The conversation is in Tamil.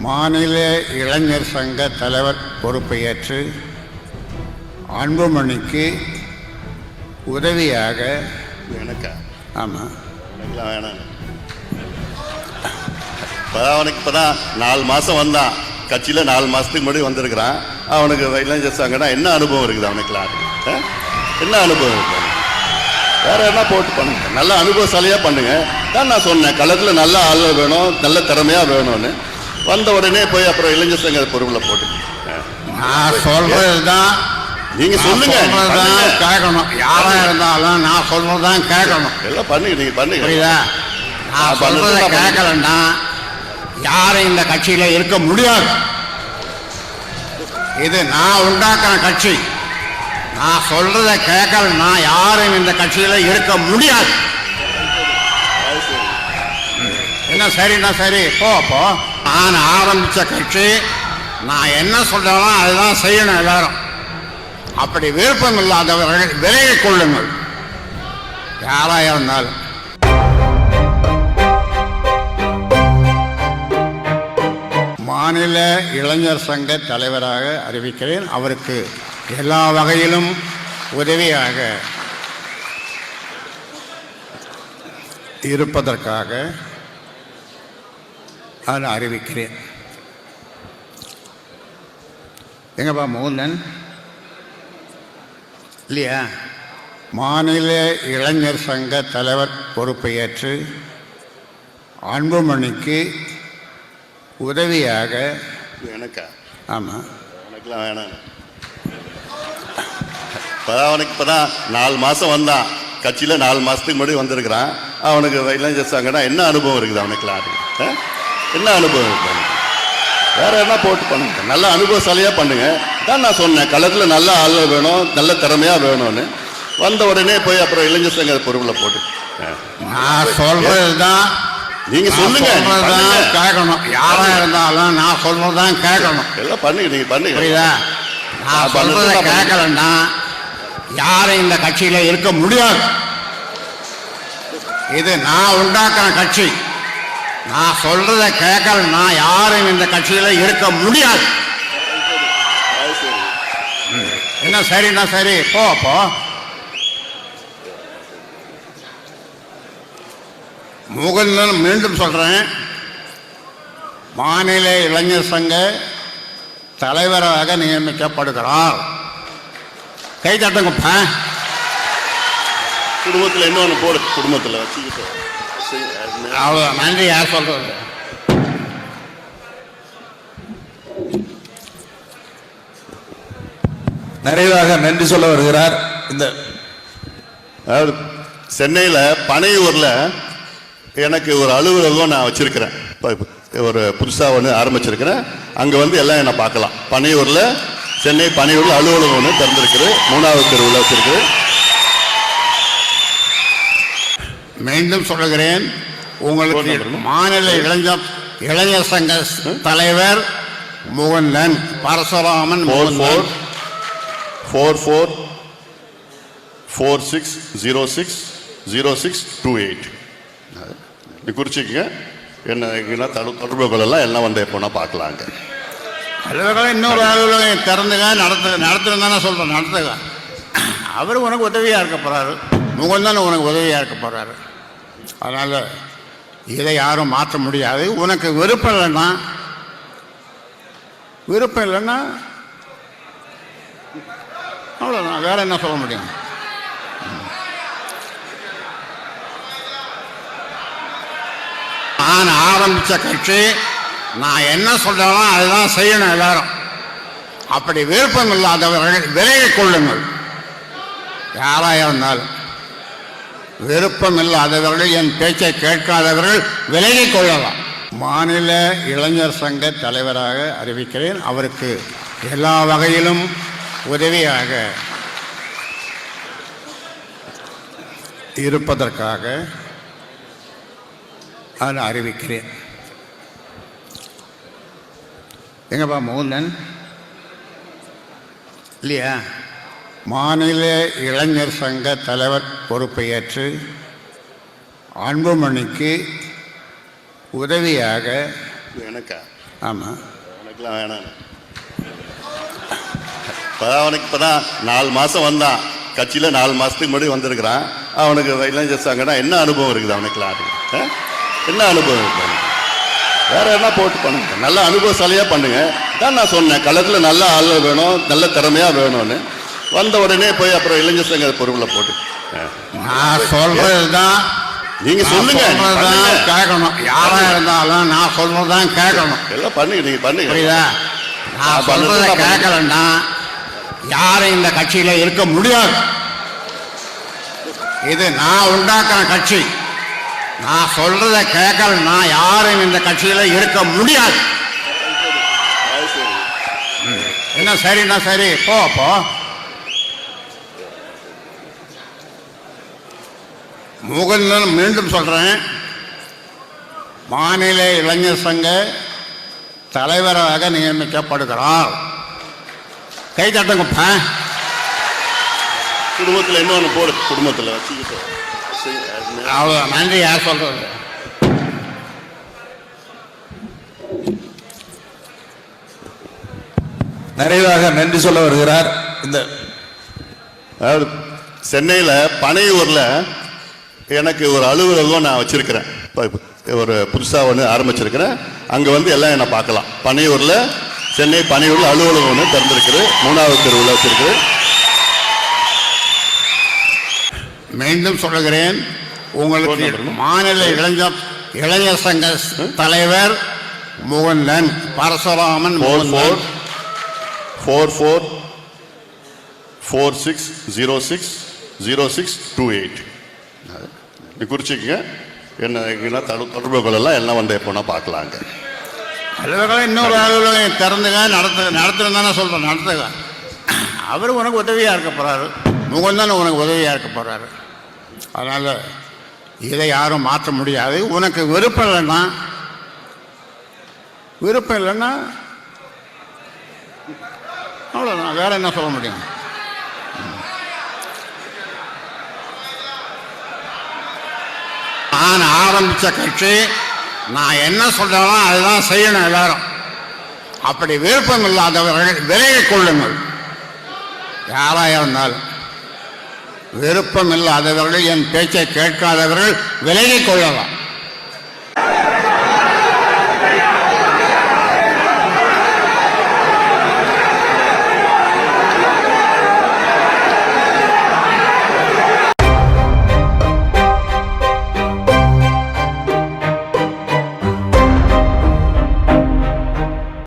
மாநில இளைஞர் சங்க தலைவர் பொறுப்பை ஏற்று அன்புமணிக்கு உதவியாக எனக்கா? ஆமாம், எனக்குலாம் வேணாம். அவனுக்கு இப்போ தான் 4 மாதம் வந்தான் கட்சியில். 4 மாதத்துக்கு முன்னாடி வந்திருக்கிறான். அவனுக்கு இளைஞர் சங்கம்னா என்ன அனுபவம் இருக்குது அவனுக்குலாம்? என்ன அனுபவம் இருக்குது? வேற என்ன போட்டு பண்ணுங்க, நல்ல அனுபவசாலியாக பண்ணுங்க தான் நான் சொன்னேன். களத்தில் நல்ல ஆள் வேணும், நல்ல திறமையாக வேணும்னு. வந்த உடனே போய் அப்புறம் இளைஞர் சங்க பொறுப்பில் போட்டு நான் சொல்றது தான் நீங்க சொல்லுங்க, கேட்கணும். யாரா இருந்தாலும் நான் சொல்றதுதான் கேட்கணும். எல்லாம் பண்ணுங்க, நீங்க பண்ணுங்க. புரியுதா? நான் சொல்றத கேட்கலன்னா யாரும் இந்த கட்சியில இருக்க முடியாது. இது நான் உண்டாக்குற கட்சி. நான் சொல்றத கேட்கலன்னா யாரும் இந்த கட்சியில இருக்க முடியாது. என்ன சரின்னா சரி போ. நான் ஆரம்பிச்ச கட்சி, நான் என்ன சொல்றேனோ அதுதான் செய்யணும் எல்லாரும். அப்படி விருப்பம் இல்லாதவர்கள் விலகிக் கொள்ளுங்கள், யாராக இருந்தாலும். மாநில இளைஞர் சங்க தலைவராக அறிவிக்கிறேன். அவருக்கு எல்லா வகையிலும் உதவியாக இருப்பதற்காக நான் அறிவிக்கிறேன். எங்கப்பா மோகன் இல்லையா? மாநில இளைஞர் சங்க தலைவர் பொறுப்பை ஏற்று அன்புமணிக்கு உதவியாக எனக்கா? ஆமாம், எனக்குலாம் வேணாம். அவனுக்கு இப்போ தான் 4 மாதம் வந்தான் கட்சியில். 4 மாதத்துக்கு முன்னாடி வந்திருக்கிறான். அவனுக்கு இளைஞர் சங்கம்னா என்ன அனுபவம் இருக்குது அவனுக்குலாம்? என்ன அனுபவம் இருக்குது அவனுக்கு? வேற என்ன போட்டு பண்ணுங்க, நல்ல அனுபவசாலியாக பண்ணுங்க தான் நான் சொன்னேன். களத்தில் நல்ல ஆள் வேணும், நல்ல திறமையாக வேணும்னு. வந்த உடனே போய் அப்புறம் இளைஞர் சங்க பொறுப்பில் போட்டு நான் சொல்றது தான் நீங்க சொல்லுங்க, கேட்கணும். யாரா இருந்தாலும் நான் சொல்றதுதான் கேட்கணும். எல்லாம் பண்ணுங்க, நீங்க பண்ணுங்க. புரியுதா? நான் சொல்றத கேட்கலன்னா யாரும் இந்த கட்சியில இருக்க முடியாது. இது நான் உண்டாக்குற கட்சி. நான் சொல்றத கேட்கலன்னா யாரும் இந்த கட்சியில இருக்க முடியாது. என்ன சரின்னா சரி போ. முகுந்தன் மீண்டும் சொல்றேன், மாநில இளைஞர் சங்க தலைவராக நியமிக்கப்படுகிறார். கை தட்டுங்கப்பா. குடும்பத்தில் இன்னொன்று போடு, குடும்பத்தில் வச்சுக்கிட்டு அவ்வளோ நன்றி. யார் சொல்றது? நிறைவாக நன்றி சொல்ல வருகிறார். இந்த அதாவது சென்னையில் பனையூரில் எனக்கு ஒரு அலுவலகம் நான் வச்சிருக்கிறேன். ஒரு புதுசாக ஒன்று ஆரம்பிச்சிருக்கிறேன். அங்கே வந்து எல்லாம் என்னை பார்க்கலாம். பனையூரில், சென்னை பனையூரில் அலுவலகம் ஒன்று திறந்திருக்குது. 3வது தெருவில் வச்சிருக்குது. மீண்டும் சொல்லுகிறேன், உங்களுக்கு மாநில இளைஞர் சங்க தலைவர் முகுந்தன் பரசுராமன். 4446060628 குறிச்சிக்கங்க. என்ன தொடர்புகளெல்லாம் எல்லாம் வந்து எப்போனா பார்க்கலாங்க. அலுவலகம் இன்னொரு அலுவலகம் திறந்துங்க, நடத்துன்னு தானே சொல்கிறேன். நடத்துங்க. அவர் உனக்கு உதவியாக இருக்க போகிறாரு. முகுந்தன் உனக்கு உதவியாக இருக்க போகிறாரு. அதனால் இதை யாரும் மாற்ற முடியாது. உனக்கு விருப்பம் இல்லைன்னா அவ்வளோதான். வேற என்ன சொல்ல முடியும்? நான் ஆரம்பித்த கட்சி, நான் என்ன சொல்கிறேனோ அதுதான் செய்யணும் எல்லாரும். அப்படி விருப்பம் இல்லாதவர்கள் விலகிக் கொள்ளுங்கள், யாராக இருந்தாலும். விருப்பம் இல்லாதவர்கள், என் பேச்சை கேட்காதவர்கள் விலகிக் கொள்ளலாம். மாநில இளைஞர் சங்க தலைவராக அறிவிக்கிறேன். அவருக்கு எல்லா வகையிலும் உதவியாக இருப்பதற்காக நான் அறிவிக்கிறேன். எங்கப்பா மோகன் இல்லையா? மாநில இளைஞர் சங்க தலைவர் பொறுப்பை ஏற்று அன்புமணிக்கு உதவியாக எனக்கா? ஆமாம். எனக்குலாம் வேணாம். இப்போதான் அவனுக்கு இப்போதான் 4 மாதம் வந்தான். கட்சியில் 4 மாதத்துக்கு முன்னாடி வந்திருக்கிறான். அவனுக்கு இளைஞர் சங்கன்னா என்ன அனுபவம் இருக்குது அவனுக்குலாம்? என்ன அனுபவம் இருக்குது அவனுக்கு? வேற என்ன போட்டு பண்ணுங்க, நல்ல அனுபவசாலியாக பண்ணுங்க. தான் நான் சொன்னேன், களத்தில் நல்ல ஆள் வேணும், நல்ல திறமையாக வேணும்னு. வந்த உடனே போய் அப்புறம் இளைஞர் சங்க பொறுப்பில் போட்டு நான் சொல்றது தான் நீங்க சொல்லுங்க, கேட்கணும். யாரா இருந்தாலும் நான் சொல்றதுதான் கேட்கணும். எல்லாம் பண்ணுங்க, நீங்க பண்ணுங்க. புரியுதா? நான் சொல்றத கேட்கலன்னா யாரும் இந்த கட்சியில இருக்க முடியாது. இது நான் உண்டாக்குற கட்சி. நான் சொல்றத கேட்கலன்னா யாரும் இந்த கட்சியில இருக்க முடியாது. என்ன சரின்னா சரி, போ. முகுந்தன் மீண்டும் சொல்றேன், மாநில இளைஞர் சங்க தலைவராக நியமிக்கப்படுகிறார். கை தட்டுங்கப்ப. குடும்பத்தில் இன்னொன்று போடு, குடும்பத்தில் வச்சுக்கிட்டு. அவ்வளோ நன்றி. யார் சொல்றது? நிறைவாக நன்றி சொல்ல வருகிறார். இந்த அதாவது சென்னையில் பனையூரில் எனக்கு ஒரு அலுவலகம் நான் வச்சிருக்கிறேன். ஒரு புதுசாக ஒன்று ஆரம்பிச்சிருக்கிறேன். அங்கே வந்து எல்லாம் என்னை பார்க்கலாம். பனையூரில், சென்னை பனையூரில் அலுவலகம் ஒன்று திறந்திருக்குது. 3வது தெருவில் வச்சிருக்கு. மீண்டும் சொல்லுகிறேன், உங்களுக்கு மாநில இளைஞர் சங்க தலைவர் முகுந்தன் பரசுராமன். 4446060628 குறிச்சிக்கங்க. என்ன தொடர்புகள் எல்லாம் வந்து எப்போனா பார்க்கலாங்க. அலுவலகம் இன்னொரு அலுவலகம் திறந்துங்க, நடத்துன்னு தானே சொல்கிறேன். நடத்துங்க. அவர் உனக்கு உதவியாக இருக்க போகிறாரு. முகுந்தன் உனக்கு உதவியாக இருக்க போகிறாரு. அதனால் இதை யாரும் மாற்ற முடியாது. உனக்கு விருப்பம் இல்லைன்னா அவ்வளோதான். வேற என்ன சொல்ல முடியும்? நான் ஆரம்பித்த கட்சி, நான் என்ன சொல்றேனோ அதுதான் செய்யணும் எல்லாரும். அப்படி விருப்பம் இல்லாதவர்கள் விலகிக் கொள்ளுங்கள். யாராக இருந்தாலும் விருப்பம் இல்லாதவர்கள், என் பேச்சை கேட்காதவர்கள் விலகிக் கொள்ளலாம்.